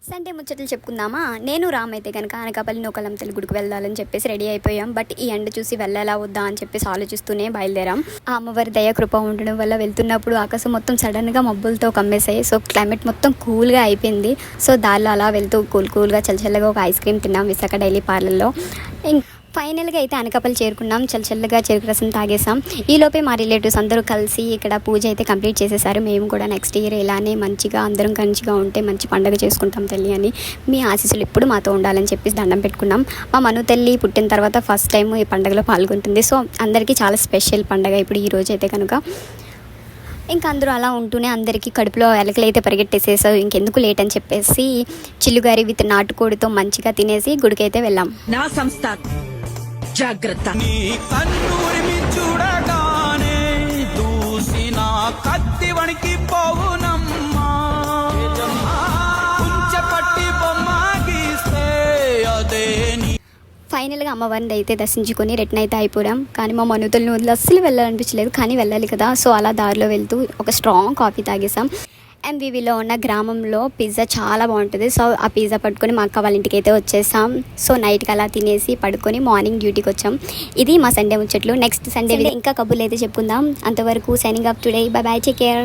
Sunday ముచ్చట్లు చెప్పుకుందామా. నేను రామ్ అయితే కనుక అనకాపల్లి నూకాలమ్మ తల్లి గుడికి వెళ్ళాలని చెప్పేసి రెడీ అయిపోయాం. బట్ ఈ ఎండ చూసి వెళ్ళాలా వద్దా అని చెప్పేసి ఆలోచిస్తూనే బయలుదేరాం. ఆ అమ్మవారి దయ కృప ఉండడం వల్ల వెళ్తున్నప్పుడు ఆకాశం మొత్తం సడన్గా మబ్బులతో కమ్మేసాయి. సో క్లైమేట్ మొత్తం కూల్గా అయిపోయింది. సో దారిలో అలా వెళ్తూ కూల్గా చల్లగా ఒక ఐస్ క్రీమ్ తిన్నాం విశాఖ డైలీ పార్లర్లో. ఫైనల్గా అయితే అనకాపల్లి చేరుకున్నాం. చల్లగా చెరుకు రసం తాగేసాం. ఈలోపే మా రిలేటివ్స్ అందరూ కలిసి ఇక్కడ పూజ అయితే కంప్లీట్ చేసేసారు. మేము కూడా నెక్స్ట్ ఇయర్ ఇలానే మంచిగా అందరం మంచిగా ఉంటే మంచి పండుగ చేసుకుంటాం తల్లి అని, మీ ఆశీస్సులు ఎప్పుడు మాతో ఉండాలని చెప్పేసి దండం పెట్టుకున్నాం. మా మను తల్లి పుట్టిన తర్వాత ఫస్ట్ టైం ఈ పండుగలో పాల్గొంటుంది. సో అందరికీ చాలా స్పెషల్ పండుగ ఇప్పుడు ఈ రోజు అయితే కనుక. ఇంకా అందరూ అలా ఉంటూనే అందరికీ కడుపులో ఎలకలు అయితే పరిగెట్టేసేసారు. ఇంకెందుకు లేట్ అని చెప్పేసి చిల్లుగారి విత్ నాటుకోడితో మంచిగా తినేసి గుడికైతే వెళ్ళాం. నా సంస్థ జాగ్రత్త. చూడగానే దూసిన కత్తి వణికి పోవునమ్మా, పట్టి బొమ్మ గీస్తే అదే. ఫైనల్గా అమ్మవారిని అయితే దర్శించుకొని రిటర్న్ అయితే అయిపోయాం. కానీ మా మనుతులను వదిలి అస్సలు వెళ్ళాలనిపించలేదు, కానీ వెళ్ళాలి కదా. సో అలా దారిలో వెళ్తూ ఒక స్ట్రాంగ్ కాఫీ తాగేసాం. ఎంవివిలో ఉన్న గ్రామంలో పిజ్జా చాలా బాగుంటుంది. సో ఆ పిజ్జా పట్టుకొని మా అక్క వాళ్ళ ఇంటికి అయితే వచ్చేసాం. సో నైట్కి అలా తినేసి పడుకొని మార్నింగ్ డ్యూటీకి వచ్చాం. ఇది మా సండే ముచ్చట్లు. నెక్స్ట్ సండే ఇంకా కబుర్లు అయితే చెప్పుకుందాం. అంతవరకు signing up today. By by, take care.